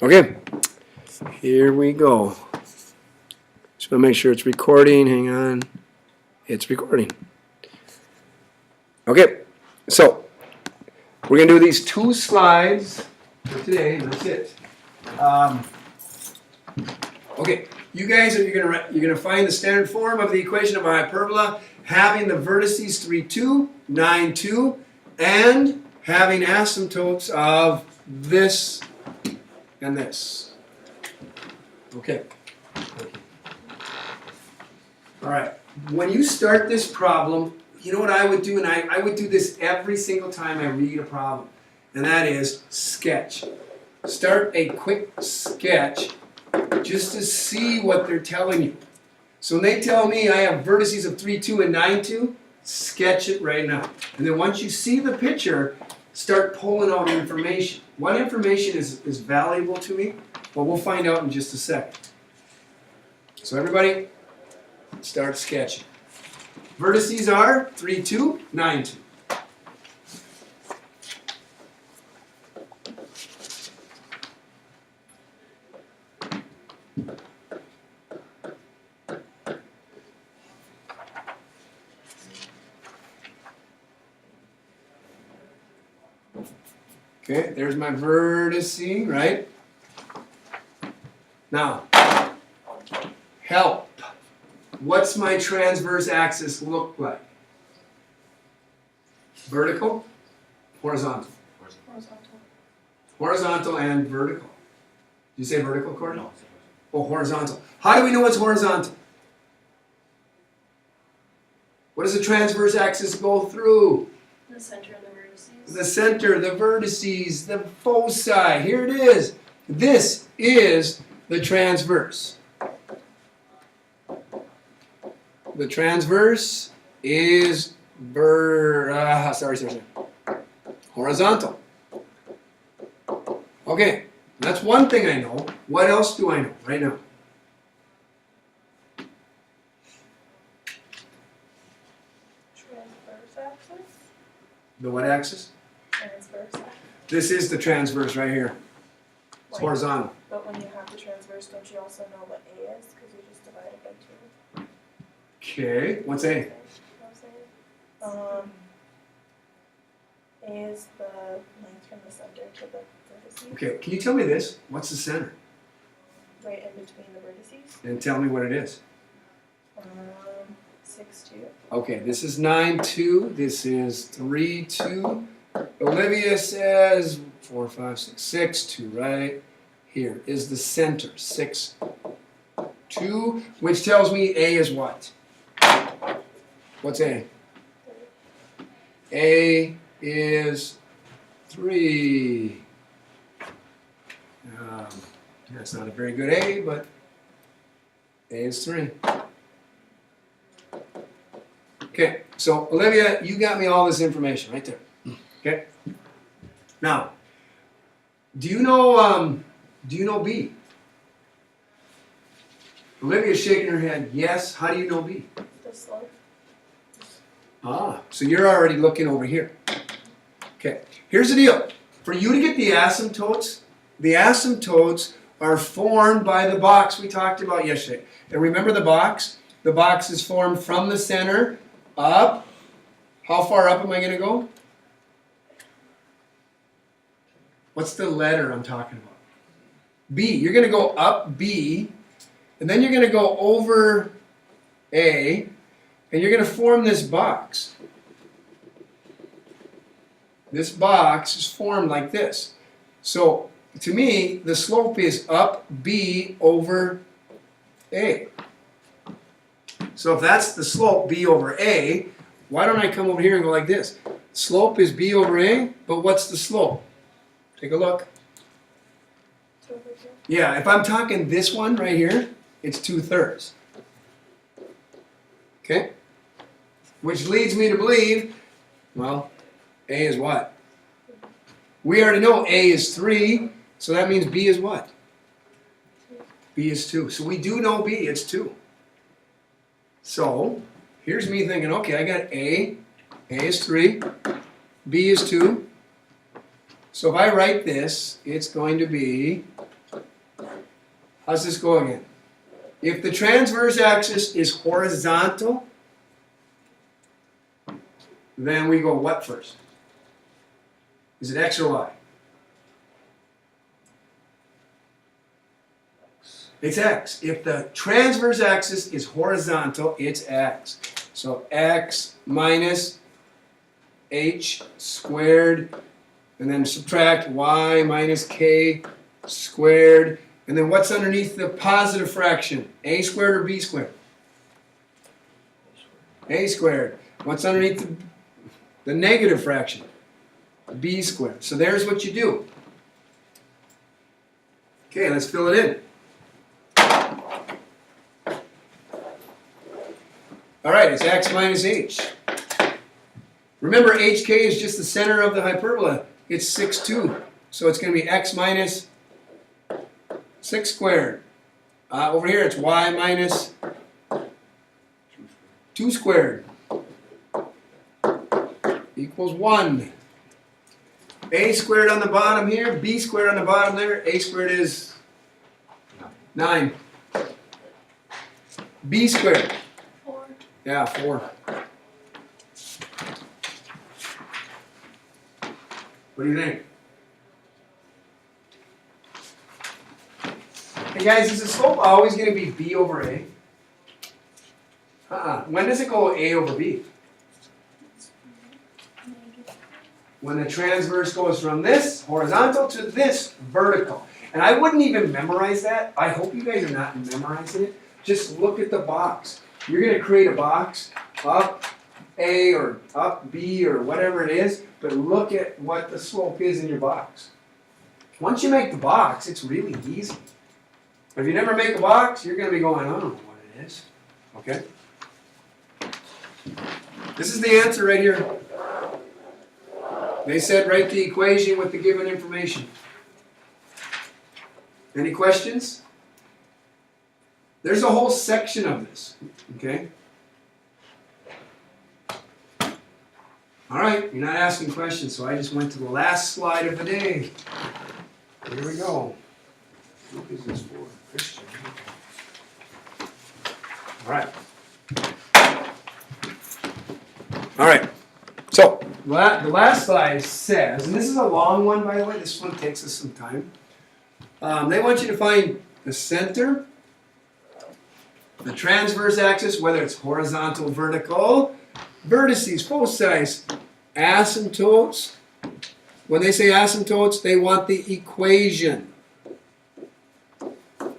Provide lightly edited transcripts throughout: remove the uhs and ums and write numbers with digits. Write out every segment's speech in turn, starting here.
Okay, here we go. Just want to make sure it's recording. Hang on. It's recording. Okay, so we're going to do these 2 slides for today, and that's it. Okay, you guys you're gonna find the standard form of the equation of a hyperbola having the vertices 3, 2, 9, 2, and having asymptotes of this and this. Okay. All right. When you start this problem, you know what I would do, and I would do this every single time I read a problem, and that is sketch. Start a quick sketch just to see what they're telling you. So when they tell me I have vertices of 3, 2, and 9, 2, sketch it right now. And then once you see the picture, start pulling out information. What information is valuable to me? Well, we'll find out in just a second. So everybody, start sketching. Vertices are 3, 2, 9, 2. Okay, there's my vertice, right? Now, help. What's my transverse axis look like? Vertical? Horizontal? Horizontal. Horizontal and vertical. Did you say vertical, Corey? No. Oh, horizontal. How do we know it's horizontal? What does the transverse axis go through? The center of the vertices. The center, the vertices, the foci. Here it is. This is the transverse. The transverse is horizontal. Okay, that's one thing I know. What else do I know right now? Transverse axis. The what axis? Transverse axis. This is the transverse right here. It's horizontal. But when you have the transverse, don't you also know what A is? Because you just divide it by 2. Okay, what's A? A is the length from the center to the vertices. Okay, can you tell me this? What's the center? Right in between the vertices. And tell me what it is. 6, 2. Okay, this is 9, 2. This is 3, 2. Olivia says 4, 5, 6, 6, 2, right? Here is the center, 6, 2, which tells me A is what? What's A? A is 3. That's not a very good A, but A is 3. Okay, so Olivia, you got me all this information right there. Okay. Now, do you know B? Olivia's shaking her head. Yes. How do you know B? The slope. Ah, so you're already looking over here. Okay. Here's the deal. For you to get the asymptotes are formed by the box we talked about yesterday. And remember the box? The box is formed from the center up. How far up am I going to go? What's the letter I'm talking about? B. You're going to go up B, and then you're going to go over A, and you're going to form this box. This box is formed like this. So, to me, the slope is up B over A. So if that's the slope, B over A, why don't I come over here and go like this? Slope is B over A, but what's the slope? Take a look. Yeah, if I'm talking this one right here, it's 2/3. Okay? Which leads me to believe, well, A is what? We already know A is 3, so that means B is what? B is 2. So we do know B, it's 2. So, here's me thinking, okay, I got A is 3, B is 2. So if I write this, it's going to be How's this go again? If the transverse axis is horizontal, then we go what first? Is it x or y? It's x. If the transverse axis is horizontal, it's x. So x minus h squared, and then subtract y minus k squared. And then what's underneath the positive fraction? A squared or b squared? A squared. What's underneath the negative fraction? B squared. So there's what you do. Okay, let's fill it in. All right, it's x minus h. Remember, hk is just the center of the hyperbola. It's 6, 2. So it's going to be x minus 6 squared. Over here, it's y minus 2 squared. Equals 1. A squared on the bottom here, b squared on the bottom there. A squared is 9. B squared. 4. Yeah, 4. What do you think? Hey guys, is the slope always going to be b over a? When does it go a over b? When the transverse goes from this horizontal to this vertical. And I wouldn't even memorize that. I hope you guys are not memorizing it. Just look at the box. You're going to create a box, up A or up B or whatever it is, but look at what the slope is in your box. Once you make the box, it's really easy. If you never make a box, you're going to be going, I don't know what it is. Okay? This is the answer right here. They said write the equation with the given information. Any questions? There's a whole section of this. Okay? All right, you're not asking questions, so I just went to the last slide of the day. Here we go. What is this for? Christian. All right. All right. So, the last slide says, and this is a long one, by the way. This one takes us some time. They want you to find the center, the transverse axis, whether it's horizontal, vertical, vertices, foci, asymptotes. When they say asymptotes, they want the equation.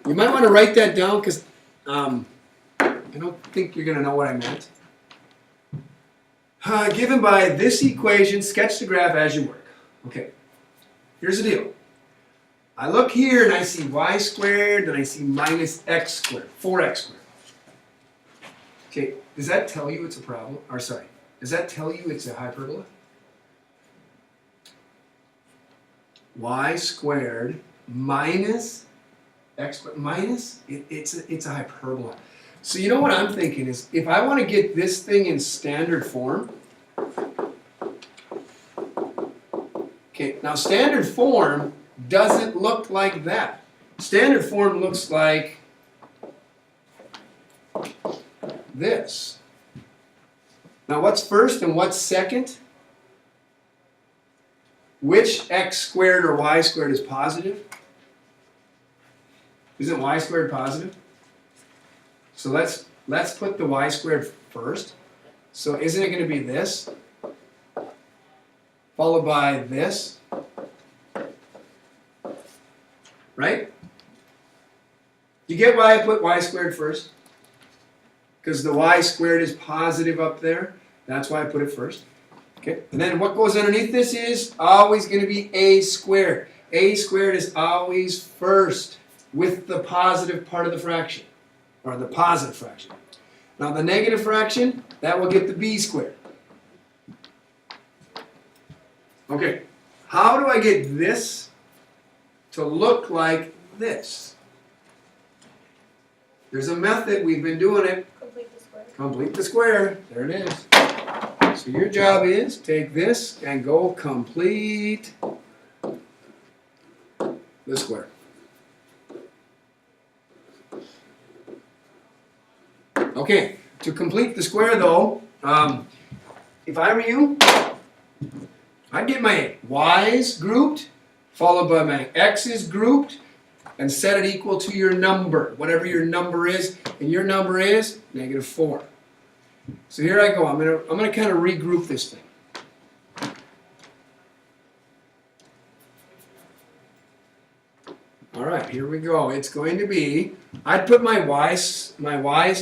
You might want to write that down because I don't think you're going to know what I meant. Given by this equation, sketch the graph as you work. Okay, here's the deal. I look here and I see y squared and I see minus x squared, 4x squared. Okay, does that tell you it's a problem? Or sorry, does that tell you it's a hyperbola? Y squared minus x squared, minus, it's a hyperbola. So you know what I'm thinking is, if I want to get this thing in standard form, okay, now standard form doesn't look like that. Standard form looks like this. Now what's first and what's second? Which x squared or y squared is positive? Isn't y squared positive? So let's put the y squared first. So isn't it going to be this? Followed by this? Right? You get why I put y squared first? Because the y squared is positive up there. That's why I put it first. Okay. And then what goes underneath this is always going to be a squared. A squared is always first with the positive part of the fraction. Or the positive fraction. Now the negative fraction, that will get the b squared. Okay, how do I get this to look like this? There's a method, we've been doing it. Complete the square. Complete the square, there it is. So your job is, take this and go complete the square. Okay, to complete the square though, if I were you, I'd get my y's grouped, followed by my x's grouped, and set it equal to your number, whatever your number is, and your number is -4. So here I go. I'm gonna kind of regroup this thing. All right, here we go. It's going to be, I'd put my y's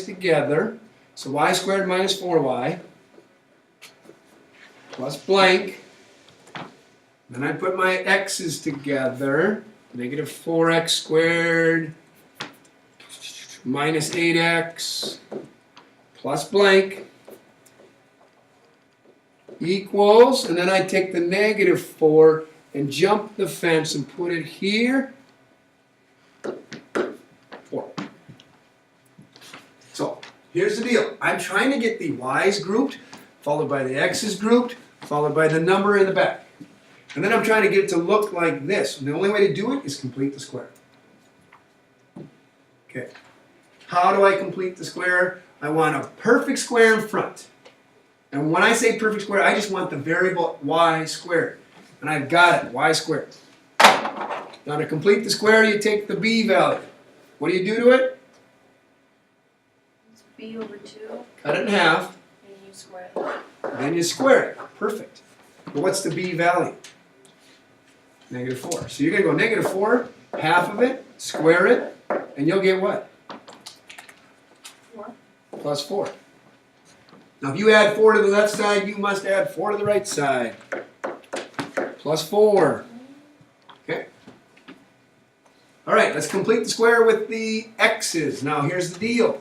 together. So y squared minus 4y plus blank. Then I put my x's together. -4x squared minus 8x plus blank equals, and then I take the -4 and jump the fence and put it here. 4. So here's the deal. I'm trying to get the y's grouped, followed by the x's grouped, followed by the number in the back. And then I'm trying to get it to look like this. And the only way to do it is complete the square. Okay. How do I complete the square? I want a perfect square in front. And when I say perfect square, I just want the variable y squared. And I've got it, y squared. Now to complete the square, you take the b value. What do you do to it? It's b over 2, Cut it in half. and you square it. Then you square it. Perfect. But what's the b value? -4. So you're going to go -4, half of it, square it, and you'll get what? 4. Plus 4. Now if you add 4 to the left side, you must add 4 to the right side. Plus 4. Okay. All right, let's complete the square with the x's. Now here's the deal.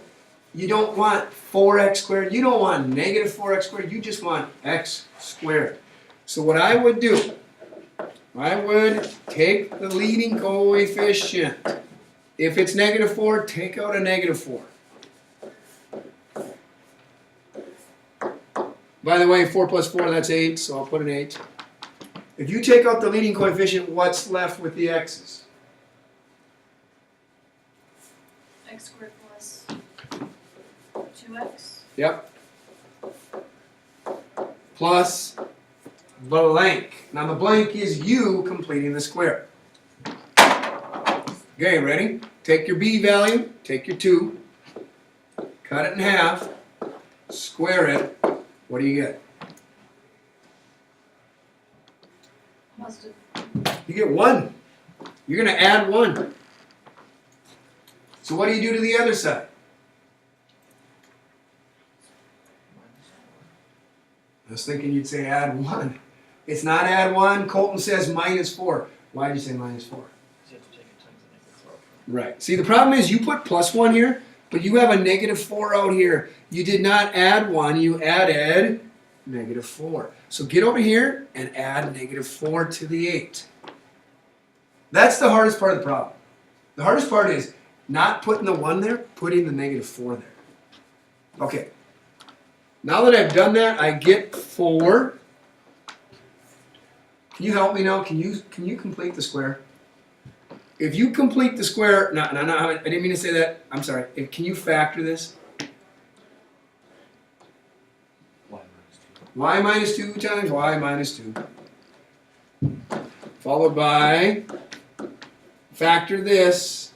You don't want 4x squared. You don't want -4x squared. You just want x squared. So what I would do, I would take the leading coefficient. If it's -4, take out a -4. By the way, 4 plus 4, that's 8, so I'll put an 8. If you take out the leading coefficient, what's left with the x's? X squared plus 2x. Yep. Plus blank. Now the blank is you completing the square. Okay, ready? Take your b value, take your 2, cut it in half, square it. What do you get? Positive. You get 1. You're going to add 1. So what do you do to the other side? I was thinking you'd say add 1. It's not add 1. Colton says -4. Why did you say -4? Right. See, the problem is you put +1 here, but you have a -4 out here. You did not add 1. You added -4. So get over here and add -4 to the 8. That's the hardest part of the problem. The hardest part is not putting the 1 there, putting the -4 there. Okay. Now that I've done that, I get 4. Can you help me now? Can you complete the square? If you complete the square, no, I didn't mean to say that. I'm sorry. Can you factor this? Y minus 2 times y minus 2. Followed by, factor this.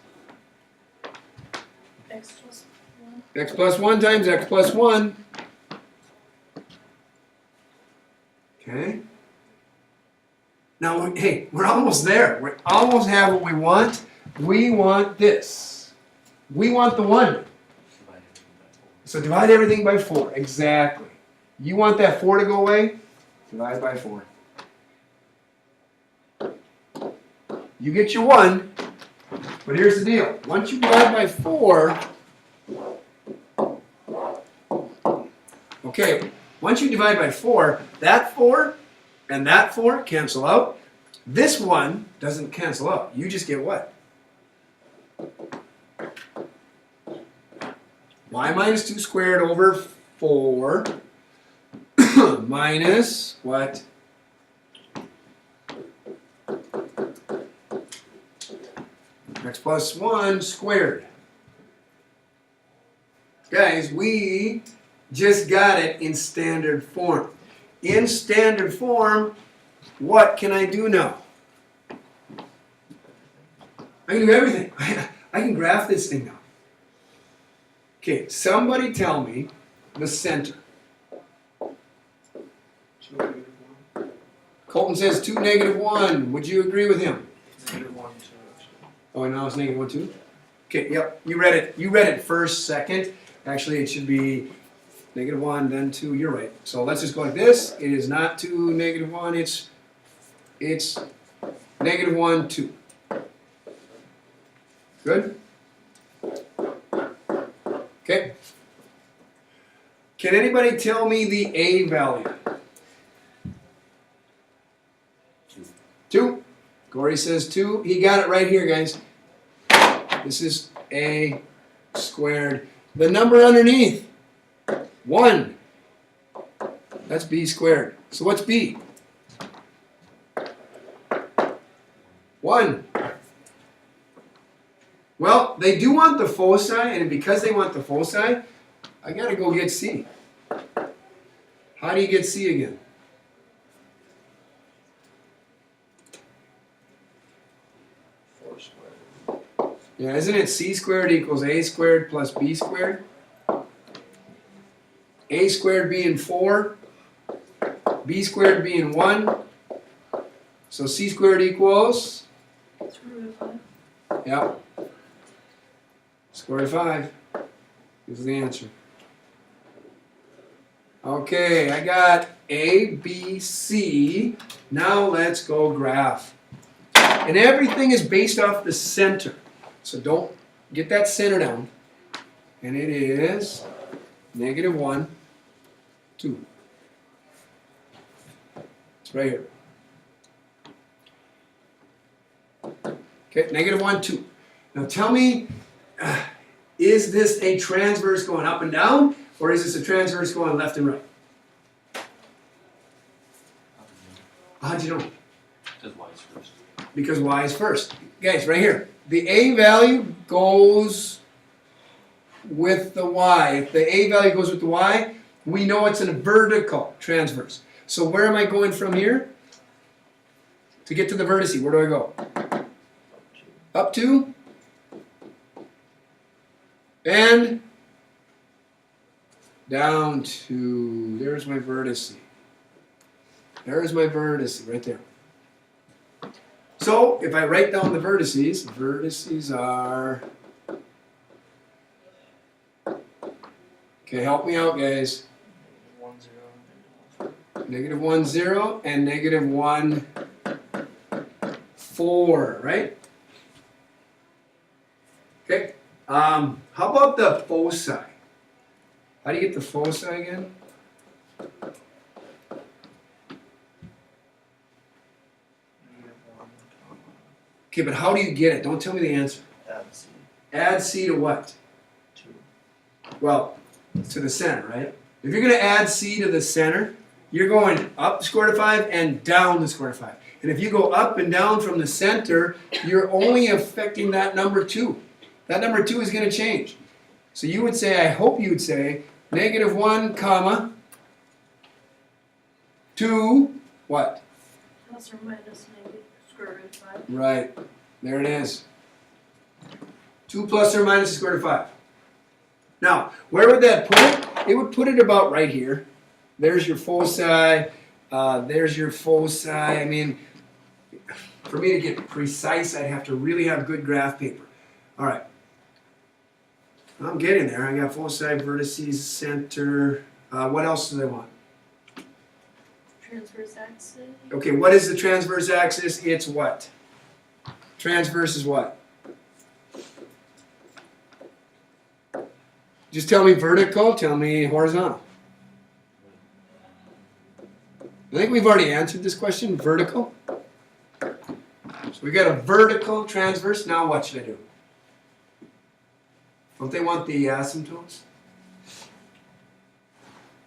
X plus 1. X plus 1 times x plus 1. Okay. Now, hey, we're almost there. We almost have what we want. We want this. We want the 1. So divide everything by 4. Exactly. You want that 4 to go away? Divide by 4. You get your 1, but here's the deal. Once you divide by 4, okay, once you divide by 4, that 4 and that 4 cancel out. This 1 doesn't cancel out. You just get what? Y minus 2 squared over 4 minus what? X plus 1 squared. Okay. Guys, we just got it in standard form. In standard form, what can I do now? I can do everything. I can graph this thing now. Okay, somebody tell me the center. Colton says 2, -1. Would you agree with him? -1, 2. Oh, now it's -1, 2? Okay, yep, you read it. You read it first, second. Actually, it should be -1, then 2. You're right. So let's just go like this. It is not 2, -1. It's -1, 2. Good? Okay. Can anybody tell me the A value? 2. Corey says 2. He got it right here, guys. This is A squared. The number underneath, 1. That's B squared. So what's B? 1. Well, they do want the foci, and because they want the foci, I gotta go get C. How do you get C again? Yeah, isn't it C squared equals A squared plus B squared? A squared being 4, B squared being 1. So C squared equals? It's root of 5. Yep. Square root of 5 is the answer. Okay, I got A, B, C. Now let's go graph. And everything is based off the center. So don't get that center down. And it is -1, 2. It's right here. Okay, -1, 2. Now tell me, is this a transverse going up and down, or is this a transverse going left and right? How'd you know? Because y is first. Because y is first. Guys, right here. The A value goes with the y. If the A value goes with the y, we know it's a vertical transverse. So where am I going from here? To get to the vertice, where do I go? Up to? And down to, there's my vertice. There's my vertice right there. So if I write down the vertices are, okay, help me out, guys. -1, 0, and -1, 4, right? Okay. How about the foci? How do you get the foci again? Okay, but how do you get it? Don't tell me the answer. Add C. Add C to what? 2. Well, to the center, right? If you're going to add C to the center, you're going up the square root of 5 and down the square root of 5. And if you go up and down from the center, you're only affecting that number 2. That number 2 is going to change. So you would say, I hope you would say, -1, comma, 2, what? Plus or minus negative square root of 5. Right. There it is. 2 plus or minus the square root of 5. Now, where would that put it? It would put it about right here. There's your foci. There's your foci. I mean, for me to get precise, I'd have to really have good graph paper. All right. I'm getting there. I got foci, vertices, center. What else do they want? Transverse axis. Okay, what is the transverse axis? It's what? Transverse is what? Just tell me vertical, tell me horizontal. I think we've already answered this question, vertical. So we got a vertical transverse, now what should I do? Don't they want the asymptotes?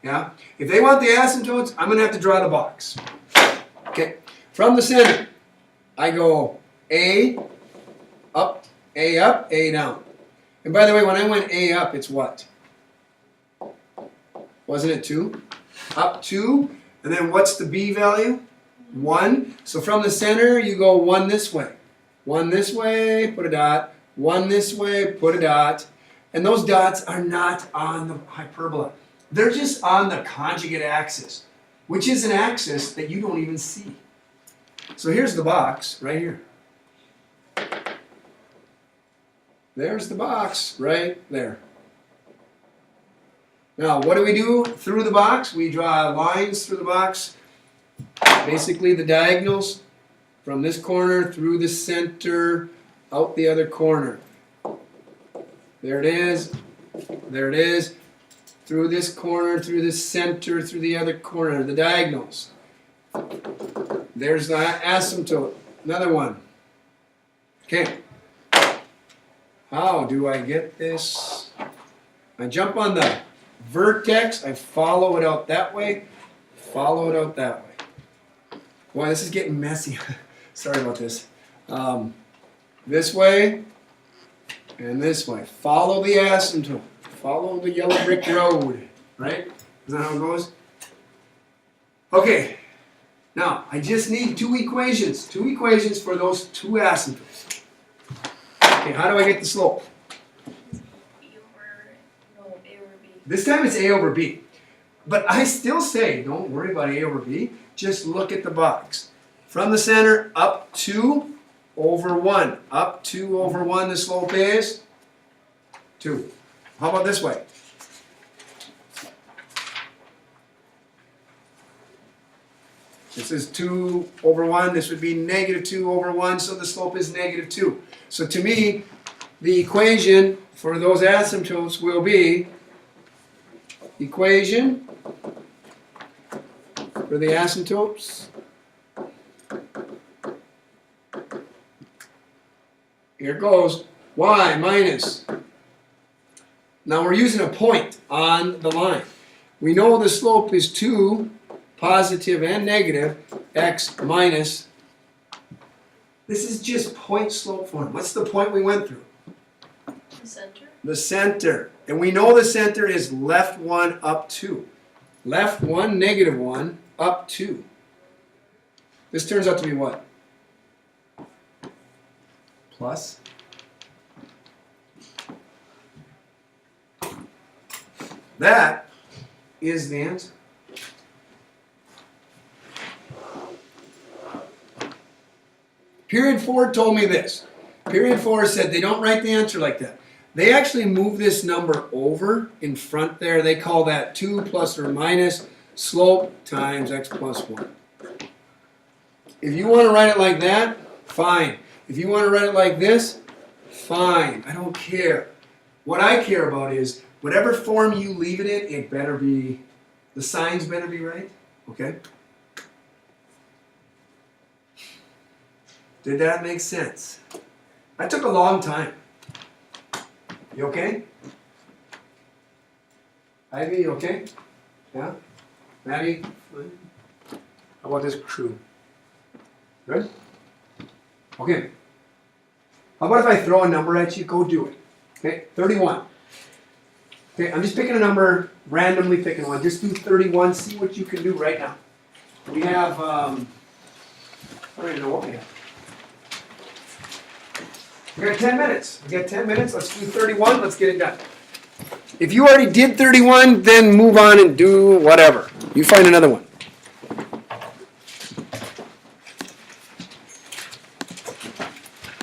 Yeah? If they want the asymptotes, I'm going to have to draw the box. Okay, from the center, I go A up, A down. And by the way, when I went A up, it's what? Wasn't it 2? Up 2. And then what's the B value? 1. So from the center, you go 1 this way. 1 this way, put a dot. 1 this way, put a dot. And those dots are not on the hyperbola. They're just on the conjugate axis, which is an axis that you don't even see. So here's the box right here. There's the box right there. Now, what do we do through the box? We draw lines through the box. Basically, the diagonals from this corner through the center, out the other corner. There it is. There it is. Through this corner, through the center, through the other corner, the diagonals. There's the asymptote. Another one. Okay. How do I get this? I jump on the vertex, I follow it out that way, follow it out that way. Boy, this is getting messy. Sorry about this. This way and this way. Follow the asymptote. Follow the yellow brick road. Right? Is that how it goes? Okay. Now, I just need 2 equations. 2 equations for those 2 asymptotes. Okay, how do I get the slope? A over B. This time it's A over B. But I still say, don't worry about A over B. Just look at the box. From the center, up 2 over 1. Up 2 over 1, the slope is 2. How about this way? This is 2 over 1. This would be negative 2 over 1, so the slope is negative 2. So to me, the equation for those asymptotes will be equation for the asymptotes. Here it goes. Y minus. Now we're using a point on the line. We know the slope is 2, positive and negative, x minus. This is just point slope form. What's the point we went through? The center. The center. And we know the center is left 1 up 2. Left 1, negative 1, up 2. This turns out to be what? Plus. That is the answer. Period 4 told me this. Period 4 said they don't write the answer like that. They actually move this number over in front there. They call that 2 plus or minus slope times x plus 1. If you want to write it like that, fine. If you want to write it like this, fine. I don't care. What I care about is whatever form you leave it in, it better be, the signs better be right. Okay? Did that make sense? That took a long time. You okay? Ivy, you okay? Yeah? Maddie? How about this crew? Good? Okay. How about if I throw a number at you? Go do it. Okay, 31. Okay, I'm just picking a number, randomly picking one. Just do 31, see what you can do right now. We have, I don't even know what we have. We got 10 minutes. We got 10 minutes. Let's do 31. Let's get it done. If you already did 31, then move on and do whatever. You find another one.